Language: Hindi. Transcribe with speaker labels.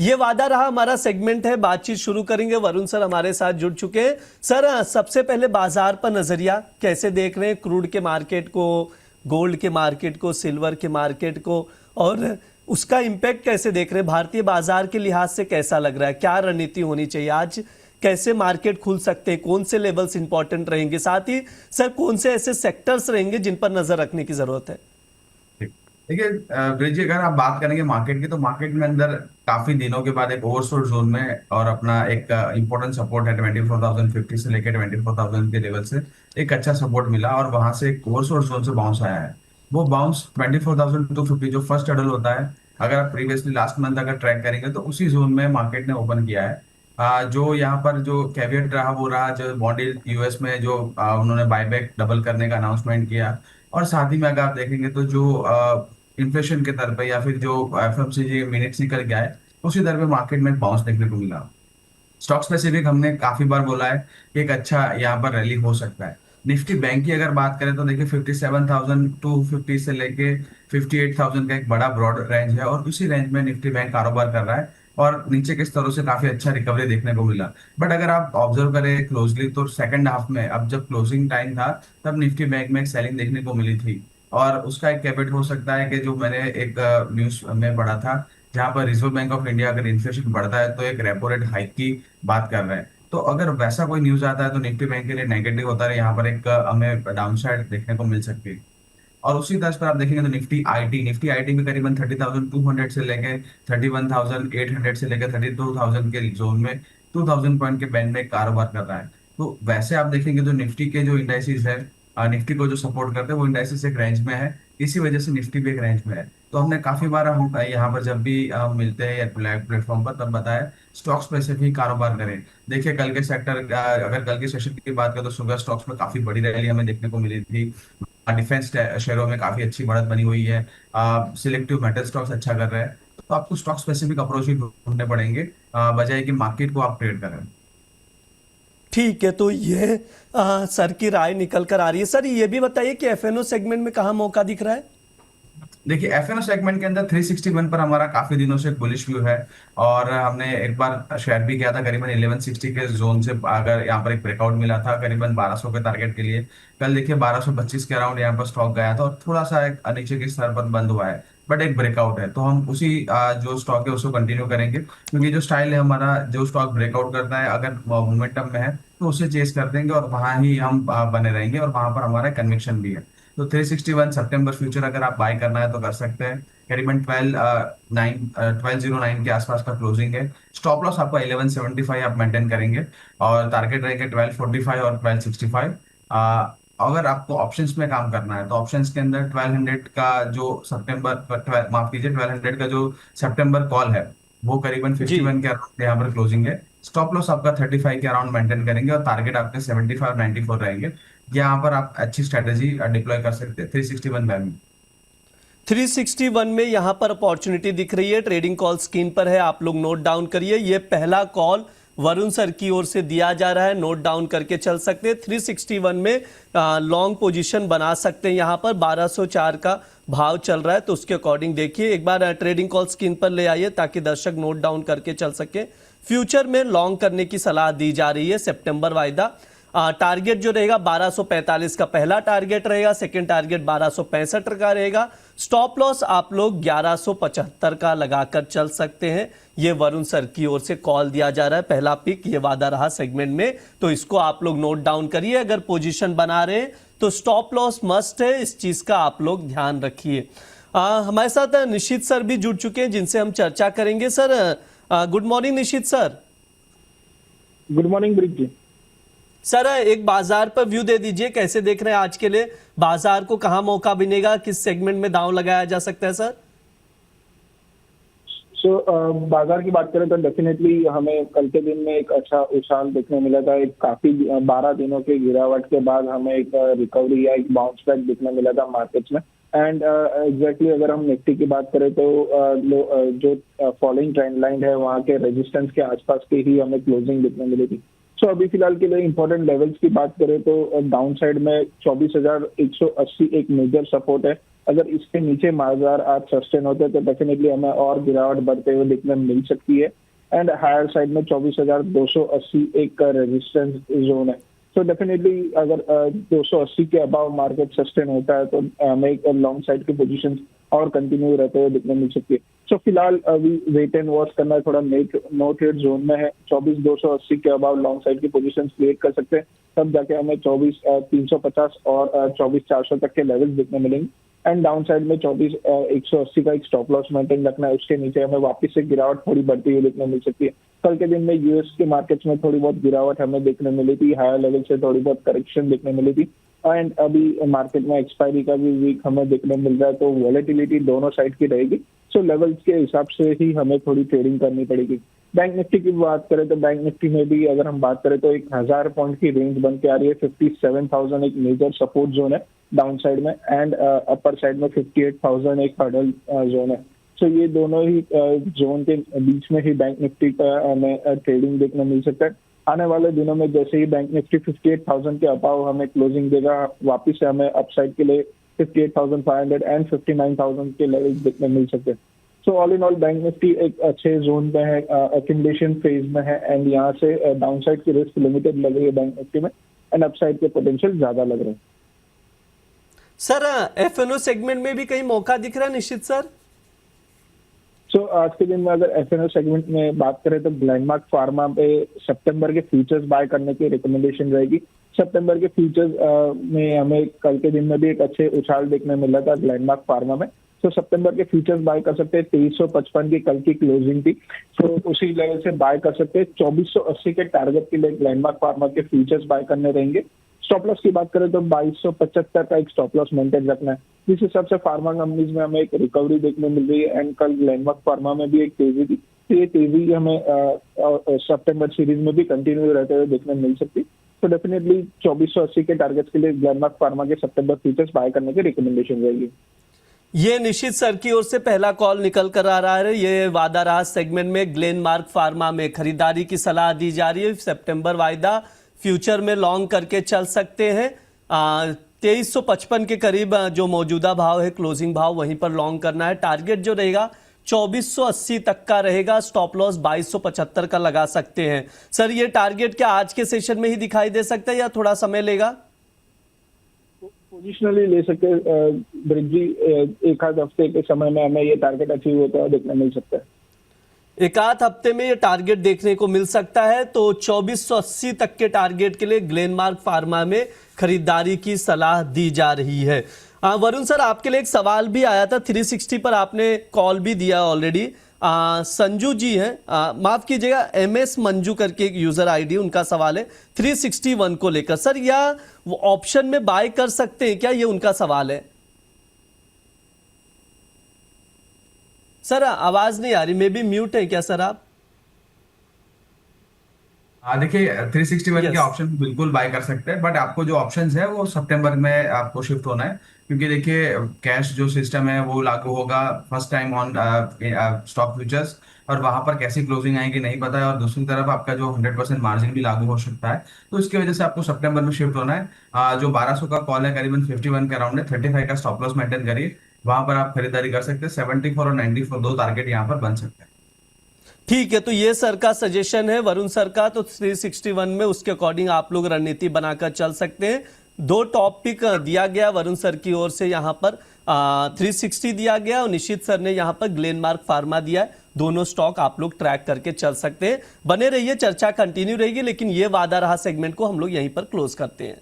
Speaker 1: ये वादा रहा हमारा सेगमेंट है, बातचीत शुरू करेंगे। वरुण सर हमारे साथ जुड़ चुके हैं। सर सबसे पहले बाजार पर नजरिया कैसे देख रहे हैं, क्रूड के मार्केट को, गोल्ड के मार्केट को, सिल्वर के मार्केट को, और उसका इम्पैक्ट कैसे देख रहे हैं? भारतीय बाजार के लिहाज से कैसा लग रहा है, क्या रणनीति होनी चाहिए आज, कैसे मार्केट खुल सकते हैं, कौन से लेवल्स इंपॉर्टेंट रहेंगे, साथ ही सर कौन से ऐसे सेक्टर्स रहेंगे जिन पर नजर रखने की जरूरत है?
Speaker 2: देखिए ब्रिज, अगर आप बात करेंगे मार्केट की, तो मार्केट में अंदर काफी दिनों के बाद एक ओवरसोल्ड जोन में और अपना एक इंपॉर्टेंट सपोर्ट है 24,050 से लेकर 24,000 के लेवल से एक अच्छा सपोर्ट मिला, और वहां से एक ओवरसोल्ड जोन से बाउंस आया है। वो बाउंस 24,250 जो फर्स्ट हर्डल होता है, अगर आप प्रीवियसली लास्ट मंथ अगर ट्रैक करेंगे तो उसी जोन में मार्केट ने ओपन किया है। जो यहाँ पर जो कैवियट रहा वो रहा, जो बॉन्ड यूएस में जो उन्होंने बायबैक डबल करने का अनाउंसमेंट किया, और साथ ही में अगर आप देखेंगे तो जो इन्फ्लेशन के दर पे या फिर जो एफएमसीजी मिनट्स निकल गया है, उसी दर पे मार्केट में एक बाउंस देखने को मिला। स्टॉक स्पेसिफिक हमने काफी बार बोला है कि एक अच्छा यहाँ पर रैली हो सकता है। निफ्टी बैंक की अगर बात करें तो देखिए 57,250 से लेके 58,000 का एक बड़ा ब्रॉड रेंज है, और उसी रेंज में निफ्टी बैंक कारोबार कर रहा है, और नीचे के स्तरों से काफी अच्छा रिकवरी देखने को मिला। बट अगर आप ऑब्जर्व करें क्लोजली तो सेकंड हाफ में, अब जब क्लोजिंग टाइम था, तब निफ्टी बैंक में एक सेलिंग देखने को मिली थी। और उसका एक कैपेट हो सकता है कि जो मैंने एक न्यूज में पढ़ा था, जहां पर रिजर्व बैंक ऑफ इंडिया अगर इन्फ्लेशन बढ़ता है तो एक रेपो रेट हाइक की बात कर रहे हैं। तो अगर वैसा कोई न्यूज आता है तो निफ्टी बैंक के लिए नेगेटिव होता है, यहाँ पर एक हमें डाउन साइड देखने को मिल सकती है। और उसी तर्ज पर आप देखेंगे तो निफ्टी आईटी भी करीबन 30,200 से लेके 31,800 से लेकर 32,000 के जोन में 2,000 पॉइंट के बैंड में कारोबार कर रहा है। तो वैसे आप देखेंगे तो निफ्टी के जो इंडाइसिस है, निफ्टी को जो सपोर्ट करते हैं वो इंडाइसिस एक रेंज में है, इसी वजह से निफ्टी भी एक रेंज में है। तो हमने काफी बार हम यहाँ पर जब भी हम मिलते हैं या प्लेटफॉर्म पर, तब बताया स्टॉक स्पेसिफिक कारोबार करें। देखिए कल के सेक्टर, अगर कल के सेशन की बात करें तो शुगर स्टॉक्स में काफी बड़ी रैली हमें देखने को मिली थी। डिफेंस शेयरों में काफी अच्छी बढ़त बनी हुई है। सिलेक्टिव मेटल स्टॉक्स अच्छा कर रहे हैं। तो आपको स्टॉक स्पेसिफिक अप्रोच ही ढूंढने पड़ेंगे, बजाय कि मार्केट को आप ट्रेड करें।
Speaker 1: ठीक है, तो ये सर की राय निकल कर आ रही है। सर ये भी बताइए कि एफएनओ सेगमेंट में कहाँ मौका दिख रहा है?
Speaker 2: देखिए एफएनओ सेगमेंट के अंदर 361 पर हमारा काफी दिनों से बुलिश व्यू है, और हमने एक बार शेयर भी किया था करीबन 1160 के जोन से। अगर यहाँ पर एक ब्रेकआउट मिला था करीबन 1200 के टारगेट के लिए, कल देखिए 1225 के अराउंड यहाँ पर स्टॉक गया था, और थोड़ा सा एक नीचे के स्तर पर बंद हुआ है, बट एक ब्रेकआउट है। तो हम उसी जो स्टॉक है उसको कंटिन्यू करेंगे, क्योंकि जो स्टाइल है हमारा, जो स्टॉक ब्रेकआउट करता है अगर मोमेंटम में है तो उसे चेस कर देंगे, और वहां ही हम बने रहेंगे, और वहां पर हमारा कन्विक्शन भी है। तो 361 सितंबर फ्यूचर अगर आप बाय करना है तो कर सकते हैं। करीबन 1209 के आसपास का क्लोजिंग है। स्टॉप लॉस आपका 1175 आप मेंटेन करेंगे, और टारगेट रहेंगे 1245 और 1265। अगर आपको ऑप्शंस में काम करना है तो ऑप्शंस के अंदर 1200 का जो सितंबर, माफ कीजिए, 1200 का जो सितंबर कॉल है, वो करीबन
Speaker 1: जी।
Speaker 2: 51 के अराउंड यहाँ पर क्लोजिंग है। स्टॉप लॉस आपका 35 के अराउंड मेंटेन करेंगे, और टारगेट आपके 75 और 94 रहेंगे। यहाँ पर आप अच्छी स्ट्रेटेजी डिप्लॉय कर सकते हैं 361 वैल्यू।
Speaker 1: 361 में यहां पर अपॉर्चुनिटी दिख रही है, ट्रेडिंग कॉल स्क्रीन पर है, आप लोग नोट डाउन करिए। ये पहला कॉल वरुण सर की ओर से दिया जा रहा है, नोट डाउन करके चल सकते हैं। 361 में लॉन्ग पोजीशन बना सकते हैं। यहां पर 1204 का भाव चल रहा है, तो उसके अकॉर्डिंग देखिए। एक बार ट्रेडिंग कॉल स्क्रीन पर ले आइए ताकि दर्शक नोट डाउन करके चल सके। फ्यूचर में लॉन्ग करने की सलाह दी जा रही है। सितंबर वायदा टारगेट जो रहेगा 1245 का पहला टारगेट रहेगा, सेकंड टारगेट 1265 का रहेगा। स्टॉप लॉस आप लोग 1175 का लगाकर चल सकते हैं। ये वरुण सर की ओर से कॉल दिया जा रहा है, पहला पिक ये वादा रहा सेगमेंट में, तो इसको आप लोग नोट डाउन करिए। अगर पोजीशन बना रहे हैं तो स्टॉप लॉस मस्ट है, इस चीज का आप लोग ध्यान रखिए। हमारे साथ निशित सर भी जुड़ चुके हैं जिनसे हम चर्चा करेंगे। सर गुड मॉर्निंग निशित सर।
Speaker 3: गुड मॉर्निंग ब्रिज जी।
Speaker 1: सर एक बाजार पर व्यू दे दीजिए, कैसे देख रहे हैं आज के लिए बाजार को, कहां मौका बनेगा, किस सेगमेंट में दांव लगाया जा सकता है सर?
Speaker 3: बाजार की बात करें तो डेफिनेटली हमें कल के दिन में एक अच्छा उछाल देखने मिला था। एक काफी 12 दिनों के गिरावट के बाद हमें एक रिकवरी या एक बाउंस बैक देखने मिला था मार्केट्स में। एंड एग्जैक्टली अगर हम निफ्टी की बात करें तो जो फॉलोइंग ट्रेंड लाइन है वहाँ के रेजिस्टेंस के आसपास की ही हमें क्लोजिंग देखने मिली थी। सो अभी फिलहाल के लिए इंपॉर्टेंट लेवल्स की बात करें तो डाउन साइड में 24,180 एक मेजर सपोर्ट है। अगर इसके नीचे बाजार आज सस्टेन होते हैं तो डेफिनेटली हमें और गिरावट बढ़ते हुए देखने मिल सकती है। एंड हायर साइड में 24,280 एक रेजिस्टेंस जोन है। तो डेफिनेटली अगर 280 के अबाव मार्केट सस्टेन होता है तो हमें एक लॉन्ग साइड की पोजीशन और कंटिन्यू रहते हुए दिखने मिल सकती है। सो फिलहाल अभी वेट एंड वॉच करना है, थोड़ा नो ट्रेड जोन में है। 24,280 के अबाव लॉन्ग साइड की पोजीशन क्रिएट कर सकते हैं, तब जाके हमें 24,350 और 24,400 तक के लेवल्स दिखने मिलेंगे। एंड डाउन साइड में 24,180 का एक स्टॉप लॉस मेंटेन रखना है। उसके नीचे हमें वापस से गिरावट थोड़ी बढ़ती हुई देखने मिल सकती है। कल के दिन में यूएस के मार्केट्स में थोड़ी बहुत गिरावट हमें देखने मिली थी, हायर लेवल से थोड़ी बहुत करेक्शन देखने मिली थी। एंड अभी मार्केट में एक्सपायरी का भी वीक हमें देखने मिल रहा है, तो वॉलेटिलिटी दोनों साइड की रहेगी। सो लेवल्स के हिसाब से ही हमें थोड़ी ट्रेडिंग करनी पड़ेगी। बैंक निफ्टी की बात करें तो बैंक निफ्टी में भी अगर हम बात करें तो 1,000 पॉइंट की रेंज बन के आ रही है। 57,000 एक मेजर सपोर्ट जोन है डाउन साइड में, एंड अपर साइड में 58,000 एक हर्डल जोन है। सो ये दोनों ही जोन के बीच में ही बैंक निफ्टी का हमें ट्रेडिंग देखने मिल सकता है। आने वाले दिनों में जैसे ही बैंक निफ्टी 58,000 के अबाव हमें क्लोजिंग देगा, वापिस से हमें अपसाइड के लिए 58,500 एंड 59,000 के लेवल्स देखने मिल सकते हैं। So all in all bank Nifty एक अच्छे जोन में है, एक्यूमुलेशन फेज में है। एंड यहाँ से डाउन साइड की रिस्क लिमिटेड लग रही है बैंक निफ्टी में, एंड अपसाइड के पोटेंशियल ज्यादा लग रहे हैं।
Speaker 1: सर एफएनओ सेगमेंट में भी कहीं मौका दिख रहा है निश्चित सर?
Speaker 3: सो आज के दिन में अगर एफएनओ सेगमेंट में बात करें तो ग्लेनमार्क फार्मा पे सितंबर के फ्यूचर्स बाय करने की रिकमेंडेशन रहेगी। सितंबर के फ्यूचर्स में हमें कल के दिन में भी एक अच्छे उछाल देखने मिला था ग्लेनमार्क फार्मा में। तो सितंबर के फ्यूचर्स बाय कर सकते हैं। 2355 की कल की क्लोजिंग थी, तो उसी लेवल से बाय कर सकते हैं। 2480 के टारगेट के लिए ग्लेनमार्क फार्मा के फ्यूचर्स बाय करने रहेंगे। स्टॉप लॉस की बात करें तो 2275 का एक स्टॉप लॉस मेंटेन रखना है। जिस हिसाब से फार्मा कंपनीज में हमें एक रिकवरी देखने मिल रही है, एंड कल ग्लेनमार्क फार्मा में भी एक तेजी थी, तो ये तेजी हमें सितंबर सीरीज में भी कंटिन्यू रहते हुए देखने मिल सकती। तो डेफिनेटली 2480 के टारगेट्स के लिए ग्लेनमार्क फार्मा के सितंबर फ्यूचर्स बाय करने की रिकमेंडेशन रहेगी।
Speaker 1: ये निश्चित सर की ओर से पहला कॉल निकल कर आ रहा है। ये वादा रहा सेगमेंट में ग्लेनमार्क फार्मा में खरीदारी की सलाह दी जा रही है। सितंबर वायदा फ्यूचर में लॉन्ग करके चल सकते हैं। 2355 के करीब जो मौजूदा भाव है, क्लोजिंग भाव, वहीं पर लॉन्ग करना है। टारगेट जो रहेगा 2480 तक का रहेगा। स्टॉप लॉस 2275 का लगा सकते हैं। सर ये टारगेट क्या आज के सेशन में ही दिखाई दे सकता है या थोड़ा समय लेगा?
Speaker 3: पोजिशनली ले सकते ब्रिजी, एक आध हफ्ते के समय में हमें ये टारगेट अचीव होता है देखने मिल सकता है।
Speaker 1: एक आध हफ्ते में ये टारगेट देखने को मिल सकता है। तो 2480 तक के टारगेट के लिए ग्लेनमार्क फार्मा में खरीदारी की सलाह दी जा रही है। वरुण सर आपके लिए एक सवाल भी आया था 360 पर, आपने कॉल भी दिया ऑलरेडी। संजू जी हैं, माफ कीजिएगा, MS मंजू करके एक यूजर आईडी, उनका सवाल है 361 को लेकर। सर या वो ऑप्शन में बाय कर सकते हैं क्या, ये उनका सवाल है। सर आवाज नहीं आ रही, मे बी म्यूट है क्या सर आप?
Speaker 2: हाँ देखिए 361 के
Speaker 1: Yes.
Speaker 2: ऑप्शन बिल्कुल बाय कर सकते हैं, बट आपको जो ऑप्शंस है वो सितंबर में आपको शिफ्ट होना है, क्योंकि देखिए कैश जो सिस्टम है वो लागू होगा first time on stock futures, और वहां पर कैसी क्लोजिंग आएगी नहीं पता है, और दूसरी तरफ आपका जो 100% मार्जिन भी लागू हो सकता है। तो इसकी वजह से आपको सितंबर में शिफ्ट होना है। जो 1200 का कॉल है करीबन 51 के अराउंड है, 35 का स्टॉप लॉस मेंटेन करिए, वहां पर आप खरीदारी कर सकते हैं। 74 और 94 दो टारगेट यहाँ पर बन सकते हैं।
Speaker 1: ठीक है, तो ये सर का सजेशन है, वरुण सर का। तो 361 में उसके अकॉर्डिंग आप लोग रणनीति बनाकर चल सकते हैं। 2 टॉप पिक दिया गया वरुण सर की ओर से, यहाँ पर 360 दिया गया और निशित सर ने यहाँ पर ग्लेनमार्क फार्मा दिया है। दोनों स्टॉक आप लोग ट्रैक करके चल सकते हैं। बने रहिए, चर्चा कंटिन्यू रहेगी, लेकिन ये वादा रहा सेगमेंट को हम लोग यहीं पर क्लोज करते हैं।